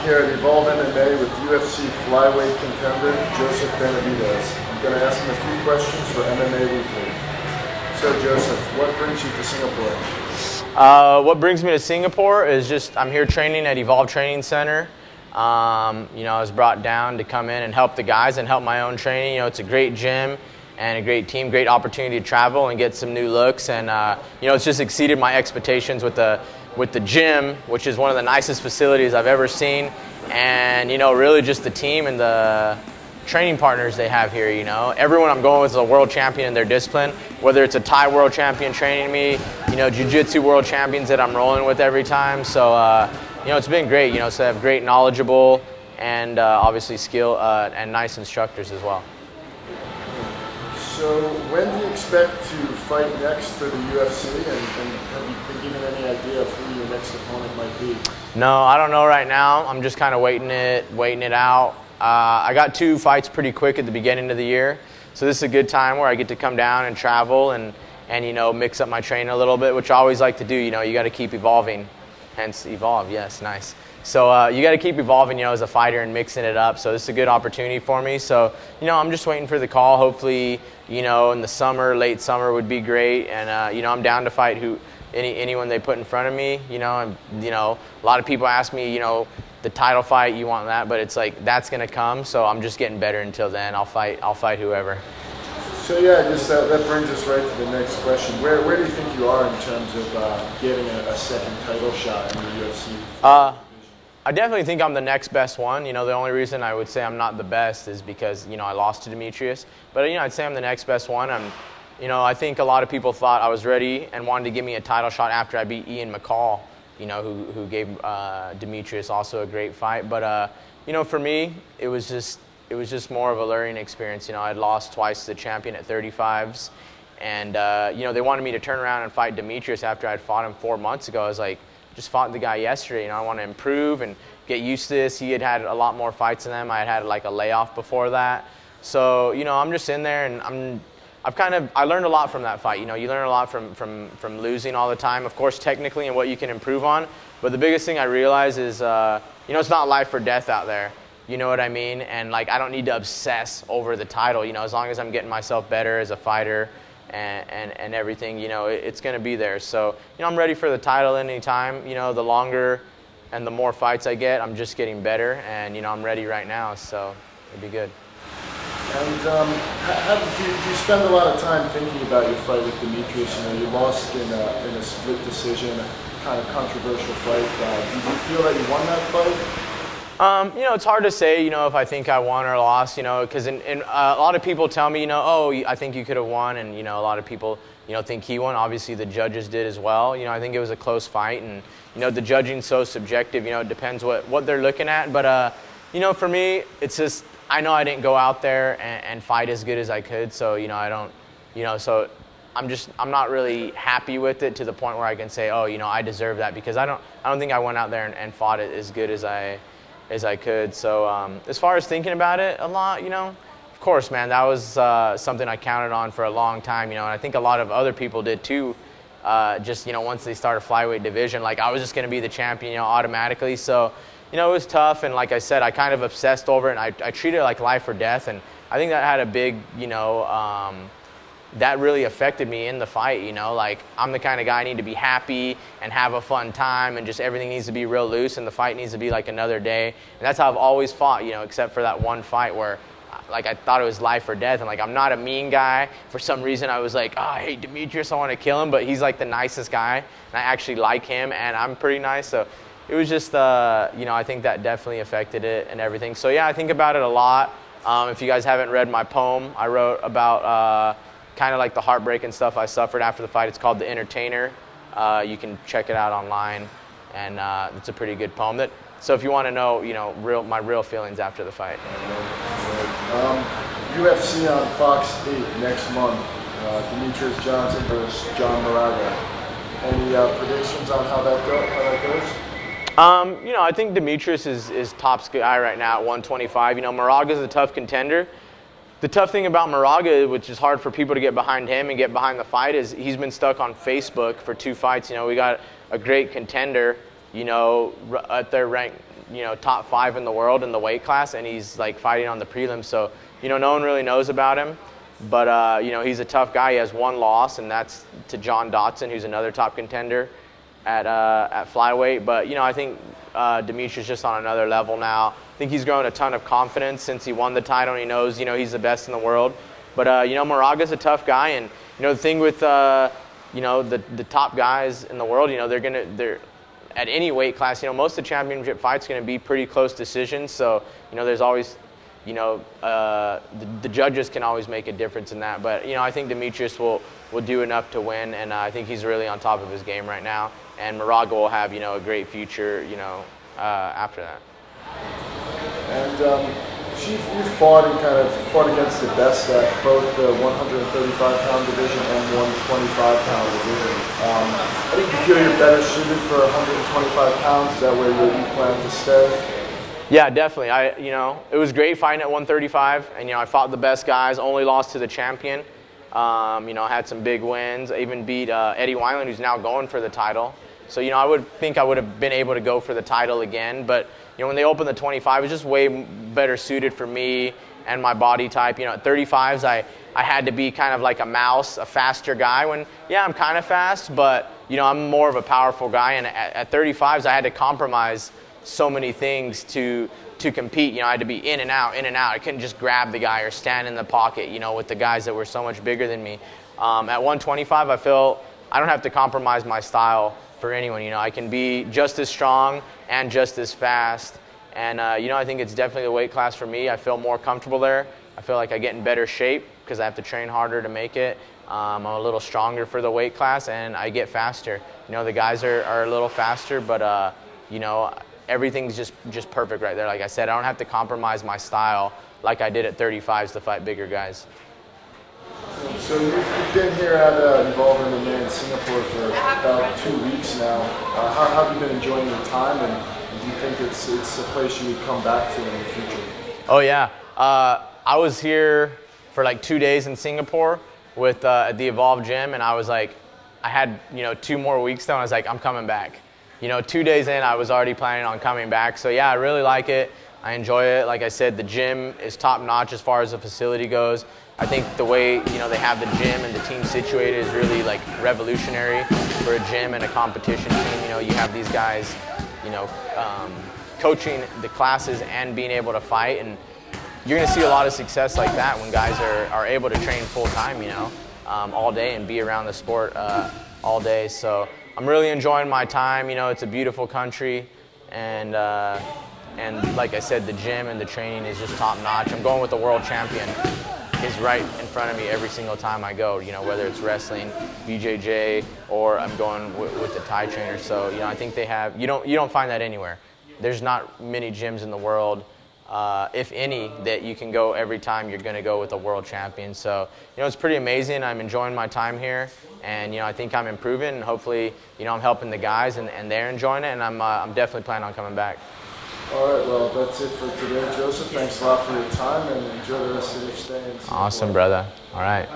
here at Evolve MMA with UFC flyweight contender Joseph Benavidez. I'm going to ask him a few questions for MMA Weekly. So Joseph, what brings you to Singapore? What brings me to Singapore is just I'm here training at Evolve Training Center. I was brought down to come in and help the guys and help my own training. It's a great gym and a great team, great opportunity to travel and get some new looks. And it's just exceeded my expectations with the gym, which is one of the nicest facilities I've ever seen. And really just the team and the training partners they have here. Everyone I'm going with is a world champion in their discipline, whether it's a Thai world champion training me, jiu-jitsu world champions that I'm rolling with every time. So it's been great. So I have great, knowledgeable, and obviously skill and nice instructors as well. So when do you expect to fight next for the UFC, and have you been given any idea of who your next opponent might be? No, I don't know right now. I'm just kind of waiting it out. I got 2 fights pretty quick at the beginning of the year, so this is a good time where I get to come down and travel and mix up my training a little bit, which I always like to do. You got to keep evolving, hence Evolve. Yes, nice. So you got to keep evolving, as a fighter and mixing it up. So this is a good opportunity for me. So I'm just waiting for the call. Hopefully, in the summer, late summer would be great. And I'm down to fight anyone they put in front of me. A lot of people ask me, the title fight, you want that, but it's like that's gonna come. So I'm just getting better until then. I'll fight whoever. So yeah, just that brings us right to the next question. Where do you think you are in terms of getting a second title shot in the UFC? I definitely think I'm the next best one. The only reason I would say I'm not the best is because, I lost to Demetrius. But, I'd say I'm the next best one. I think a lot of people thought I was ready and wanted to give me a title shot after I beat Ian McCall, who gave Demetrius also a great fight. But, for me, it was just more of a learning experience. I'd lost twice to the champion at 35s. And, they wanted me to turn around and fight Demetrius after I'd fought him 4 months ago. I was like, just fought the guy yesterday. I want to improve and get used to this. He had had a lot more fights than them. I had like a layoff before that. So, I'm just in there, and I learned a lot from that fight. You learn a lot from losing all the time, of course, technically, and what you can improve on. But the biggest thing I realized is, it's not life or death out there. You know what I mean? And I don't need to obsess over the title. As long as I'm getting myself better as a fighter and everything, it's going to be there. So, I'm ready for the title anytime. The longer and the more fights I get, I'm just getting better. And, I'm ready right now. So it'd be good. And you spend a lot of time thinking about your fight with Demetrius. You lost in a split decision, a kind of controversial fight. Did you feel that you won that fight? It's hard to say, if I think I won or lost, because a lot of people tell me, I think you could have won, and, a lot of people, think he won. Obviously, the judges did as well. I think it was a close fight, and, the judging's so subjective, it depends what they're looking at. But, for me, it's just, I know I didn't go out there and fight as good as I could, so, I don't, so I'm not really happy with it to the point where I can say, I deserve that, because I don't think I went out there and fought it as good as I could. So as far as thinking about it a lot, of course, man, that was something I counted on for a long time, and I think a lot of other people did too, just, once they start a flyweight division, I was just going to be the champion, automatically. So, it was tough, and like I said, I kind of obsessed over it, and I treated it like life or death, and I think that had a big, that really affected me in the fight, I'm the kind of guy I need to be happy and have a fun time, and just everything needs to be real loose, and the fight needs to be like another day. And that's how I've always fought, except for that one fight where I thought it was life or death, and I'm not a mean guy. For some reason I was like, I hate Demetrius, I want to kill him, but he's the nicest guy, and I actually like him, and I'm pretty nice. So it was just, I think that definitely affected it and everything. So yeah, I think about it a lot. If you guys haven't read my poem I wrote about kind of the heartbreak and stuff I suffered after the fight, it's called The Entertainer. You can check it out online, and it's a pretty good poem. So if you want to know, my real feelings after the fight. UFC on Fox 8 next month. Demetrius Johnson versus John Moraga. Any predictions on how that goes? I think Demetrius is top guy right now at 125. Moraga's a tough contender. The tough thing about Moraga, which is hard for people to get behind him and get behind the fight, is he's been stuck on Facebook for 2 fights. We got a great contender, at their rank top 5 in the world in the weight class, and he's like fighting on the prelims. So, no one really knows about him. But, he's a tough guy. He has one loss, and that's to John Dotson, who's another top contender at flyweight. But, I think Demetrius just on another level now. I think he's grown a ton of confidence since he won the title, and he knows, he's the best in the world. But, Moraga's a tough guy, and, the thing with, the top guys in the world, they're at any weight class, most of the championship fights going to be pretty close decisions. So, there's always, the judges can always make a difference in that. But, I think Demetrius will do enough to win, and I think he's really on top of his game right now. And Moraga will have, a great future, after that. And you've fought against the best at both the 135-pound division and 125-pound division. I think you feel you're better suited for 125 pounds. Is that where you plan to stay? Yeah, definitely. It was great fighting at 135, and I fought the best guys. Only lost to the champion. I had some big wins. I even beat Eddie Wineland, who's now going for the title. So I would have been able to go for the title again. But when they opened the 25, it was just way better suited for me and my body type. At 35s, I had to be kind of like a mouse, a faster guy. When I'm kind of fast, but I'm more of a powerful guy. And at 35s, I had to compromise so many things to compete. I had to be in and out. I couldn't just grab the guy or stand in the pocket, with the guys that were so much bigger than me. At 125, I feel I don't have to compromise my style for anyone. I can be just as strong and just as fast. And, I think it's definitely the weight class for me. I feel more comfortable there. I feel like I get in better shape because I have to train harder to make it. I'm a little stronger for the weight class, and I get faster. The guys are a little faster, but, everything's just perfect right there. Like I said, I don't have to compromise my style like I did at 35s to fight bigger guys. So you've been here involved in MMA in Singapore for about 2 weeks now. How have you been enjoying your time, and do you think it's a place you would come back to in the future? Oh yeah, I was here for like 2 days in Singapore with at the Evolve Gym, and I was like, I had 2 more weeks though, and I was like, I'm coming back. 2 days in, I was already planning on coming back. So yeah, I really like it. I enjoy it. Like I said, the gym is top notch as far as the facility goes. I think the way they have the gym and the team situated is really like revolutionary for a gym and a competition team. You have these guys, coaching the classes and being able to fight, and you're going to see a lot of success like that when guys are able to train full time, all day and be around the sport all day. So I'm really enjoying my time. It's a beautiful country, and like I said, the gym and the training is just top notch. I'm going with the world champion. Is right in front of me every single time I go, whether it's wrestling, BJJ, or I'm going with the Thai trainer. So, I think they have, you don't find that anywhere. There's not many gyms in the world, if any, that you can go every time you're going to go with a world champion. So, it's pretty amazing. I'm enjoying my time here, and, I think I'm improving, and hopefully, I'm helping the guys, and they're enjoying it, and I'm definitely planning on coming back. All right, well, that's it for today, Joseph. Thanks a lot for your time, and enjoy the rest of your stay in Singapore. Awesome, brother. All right.